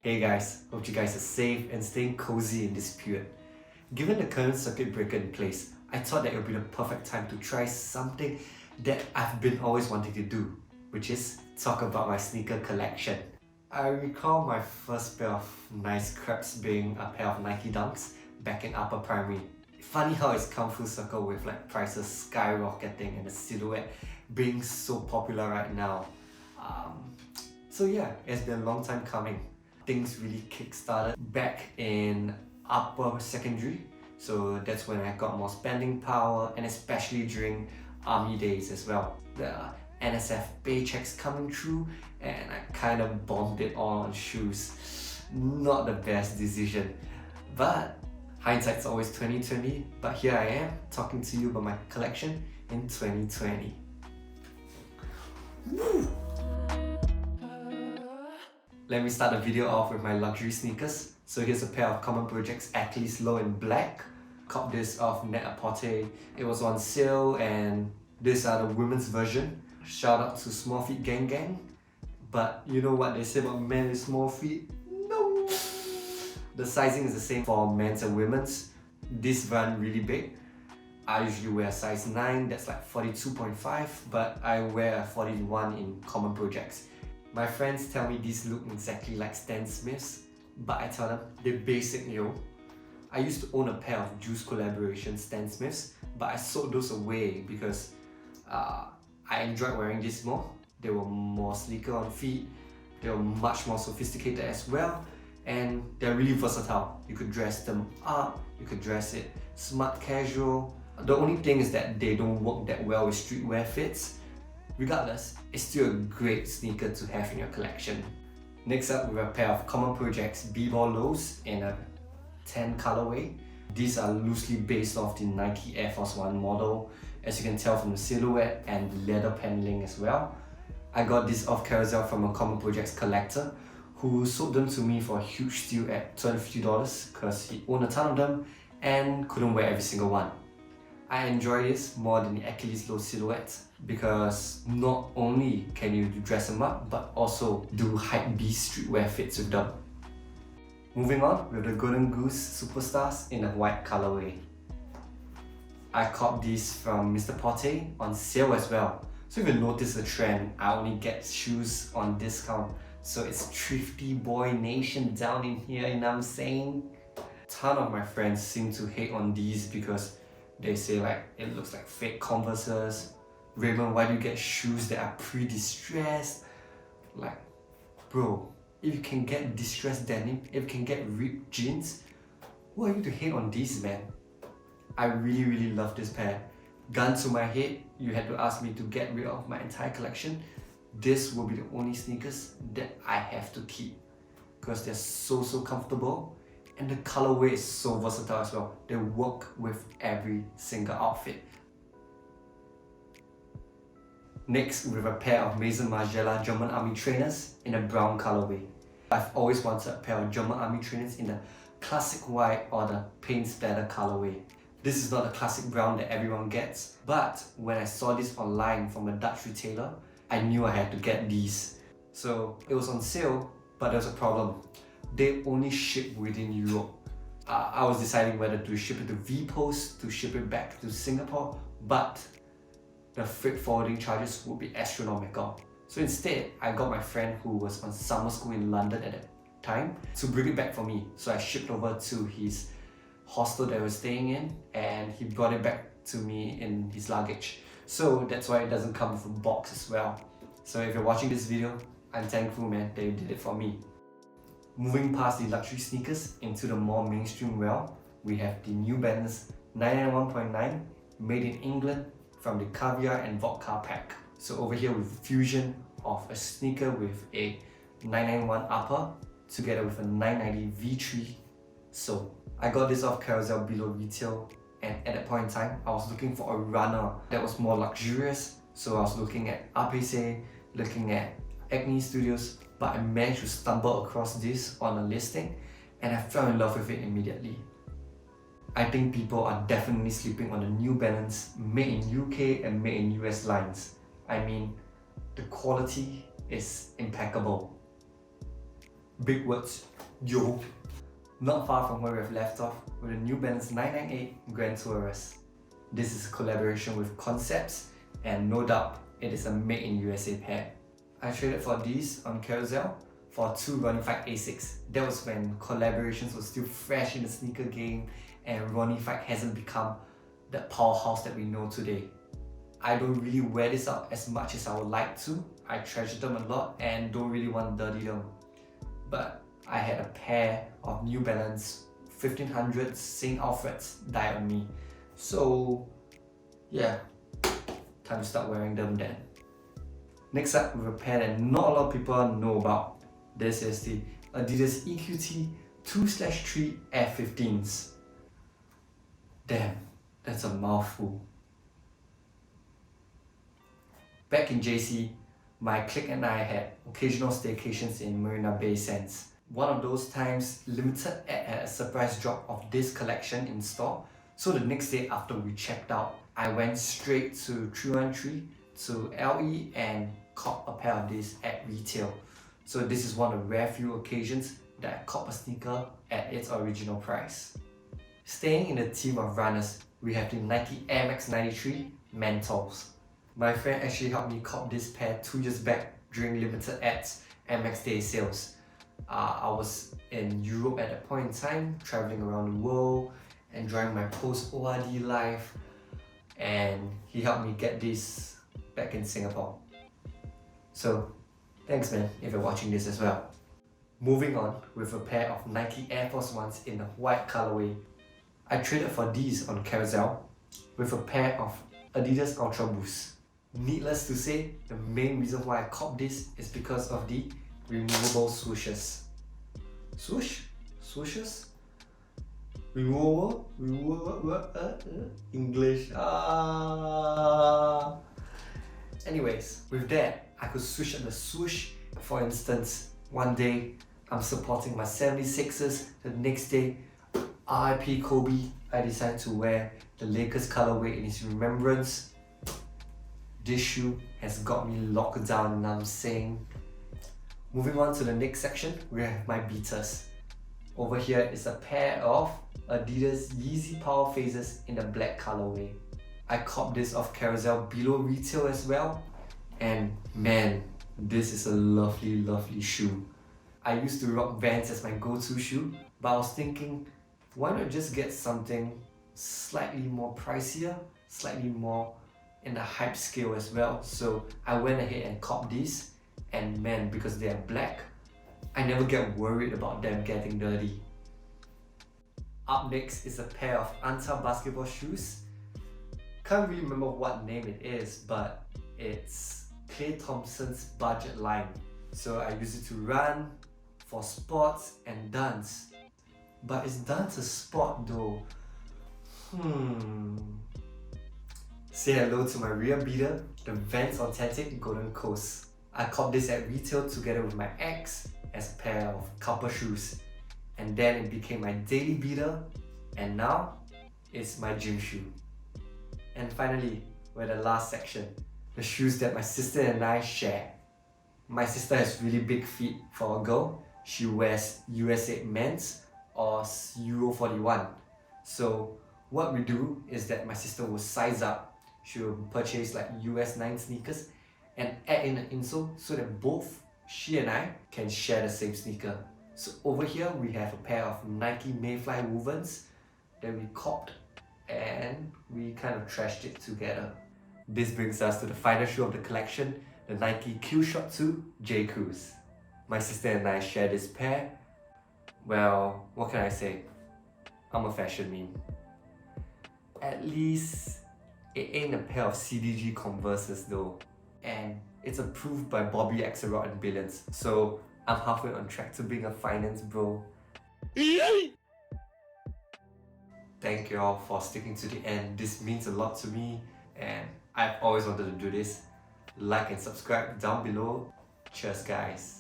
Hey guys, hope you guys are safe and staying cozy in this period. Given the current circuit breaker in place, I thought that it would be the perfect time to try something that I've been always wanting to do, which is talk about my sneaker collection. I recall my first pair of nice crepes being a pair of Nike Dunks back in upper primary. Funny how it's come full circle with like prices skyrocketing and the silhouette being so popular right now. Um, so yeah, it's been a long time coming. Things really kick-started back in upper secondary. So that's when I got more spending power, and especially during army days as well. The NSF paychecks coming through and I kind of bombed it all on shoes. Not the best decision. But hindsight's always 2020, but here I am talking to you about my collection in 2020. Woo! Let me start the video off with my luxury sneakers. So here's a pair of Common Projects Achilles Low in black. Caught this off Net-a-Porter. It was on sale and these are the women's version. Shout out to Small Feet Gang Gang. But you know what they say about men with small feet? No! The sizing is the same for men's and women's. This run really big. I usually wear a size 9, that's like 42.5, but I wear a 41 in Common Projects. My friends tell me these look exactly like Stan Smiths, but I tell them they're basic, yo. I used to own a pair of Juice collaboration Stan Smiths, but I sold those away because I enjoyed wearing this more. They were more sleeker on feet, they were much more sophisticated as well, and they're really versatile. You could dress them up, you could dress it smart casual. The only thing is that they don't work that well with streetwear fits. Regardless, it's still a great sneaker to have in your collection. Next up, we have a pair of Common Projects B-Ball Lows in a tan colorway. These are loosely based off the Nike Air Force One model, as you can tell from the silhouette and the leather paneling as well. I got this off Carousel from a Common Projects collector who sold them to me for a huge steal at $250 because he owned a ton of them and couldn't wear every single one. I enjoy this more than the Achilles Low silhouette because not only can you dress them up but also do hypebeast streetwear fits with them. Moving on with the Golden Goose Superstars in a white colorway. I caught these from Mr. Porter on sale as well. So if you notice the trend, I only get shoes on discount. So it's thrifty boy nation down in here, you know what I'm saying? Ton of my friends seem to hate on these because they say like it looks like fake Converses. Raymond, why do you get shoes that are pre-distressed? Like, bro, if you can get distressed denim, if you can get ripped jeans, who are you to hate on these, man? I really love this pair. Gun to my head, you had to ask me to get rid of my entire collection. This will be the only sneakers that I have to keep because they're so comfortable. And the colorway is so versatile as well. They work with every single outfit. Next, we have a pair of Maison Margiela German Army trainers in a brown colorway. I've always wanted a pair of German Army trainers in the classic white or the paint splatter colorway. This is not the classic brown that everyone gets, but when I saw this online from a Dutch retailer, I knew I had to get these. So it was on sale, but there was a problem. They only ship within Europe. I was deciding whether to ship it to VPost, to ship it back to Singapore, but the freight forwarding charges would be astronomical. So instead, I got my friend who was on summer school in London at that time to bring it back for me. So I shipped over to his hostel that I was staying in and he brought it back to me in his luggage. So that's why it doesn't come with a box as well. So if you're watching this video, I'm thankful, man, that you did it for me. Moving past the luxury sneakers into the more mainstream realm, we have the New Balance 991.9 made in England from the Caviar and Vodka pack. So over here with fusion of a sneaker with a 991 upper together with a 990 V3 sole. I got this off Carousel below retail, and at that point in time I was looking for a runner that was more luxurious. So I was looking at APC, looking at Acne Studios, but I managed to stumble across this on a listing and I fell in love with it immediately. I think people are definitely sleeping on the New Balance made in UK and made in US lines. I mean, the quality is impeccable. Big words, yo. Not far from where we have left off with the New Balance 998 Grand Tourist. This is a collaboration with Concepts, and no doubt it is a made in USA pair. I traded for these on Carousel for two Ronnie Fike Asics. That was when collaborations were still fresh in the sneaker game and Ronnie Fike hasn't become the powerhouse that we know today. I don't really wear this out as much as I would like to. I treasure them a lot and don't really want to dirty them. But I had a pair of New Balance 1500 St. Alfred's die on me. So yeah, time to start wearing them then. Next up, we have a pair that not a lot of people know about. This is the Adidas EQT 2/3 Air 15s. Damn, that's a mouthful. Back in JC, my clique and I had occasional staycations in Marina Bay Sands. One of those times, Limited had a surprise drop of this collection in store. So the next day after we checked out, I went straight to 313 to LE and caught a pair of these at retail. So this is one of the rare few occasions that I caught a sneaker at its original price. Staying in the theme of runners, we have the Nike Air Max 93 Mentals. My friend actually helped me cop this pair 2 years back during Limited Ed's Air Max Day sales. I was in Europe at that point in time, traveling around the world, enjoying my post-ORD life, and he helped me get this back in Singapore. So thanks man, if you're watching this as well. Moving on with a pair of Nike Air Force Ones in the white colorway. I traded for these on Carousel with a pair of Adidas Ultra Boost. Needless to say, the main reason why I copped this is because of the removable swooshes. Swoosh? Swooshes? Removable? English. Anyways, with that, I could switch up the swoosh. For instance, one day I'm supporting my 76ers, the next day, RIP Kobe, I decided to wear the Lakers colorway in his remembrance. This shoe has got me locked down, and I'm saying. Moving on to the next section, we have my beaters. Over here is a pair of Adidas Yeezy Power Phases in the black colorway. I copped this off Carousel below retail as well, and man, this is a lovely, lovely shoe. I used to rock Vans as my go-to shoe, but I was thinking, why not just get something slightly more pricier, slightly more in the hype scale as well. So I went ahead and copped these, and man, because they are black, I never get worried about them getting dirty. Up next is a pair of Anta basketball shoes. Can't really remember what name it is, but it's Klay Thompson's budget line. So I use it to run, for sports and dance. But is dance a sport though? Say hello to my rear beater, the Vans Authentic Golden Coast. I copped this at retail together with my ex as a pair of couple shoes. And then it became my daily beater, and now it's my gym shoe. And finally, we're the last section, the shoes that my sister and I share. My sister has really big feet for a girl. She wears USA Men's or Euro 41. So what we do is that my sister will size up. She will purchase like US 9 sneakers and add in an insole so that both she and I can share the same sneaker. So over here we have a pair of Nike Mayfly Wovens that we copped and we kind of trashed it together. This brings us to the final shoe of the collection, the Nike Q-Shot 2 J Cruise. My sister and I share this pair. Well, what can I say? I'm a fashion meme. At least it ain't a pair of CDG Converses though. And it's approved by Bobby Axelrod and Billions. So I'm halfway on track to being a finance bro. Thank you all for sticking to the end. This means a lot to me and I've always wanted to do this. Like and subscribe down below. Cheers guys.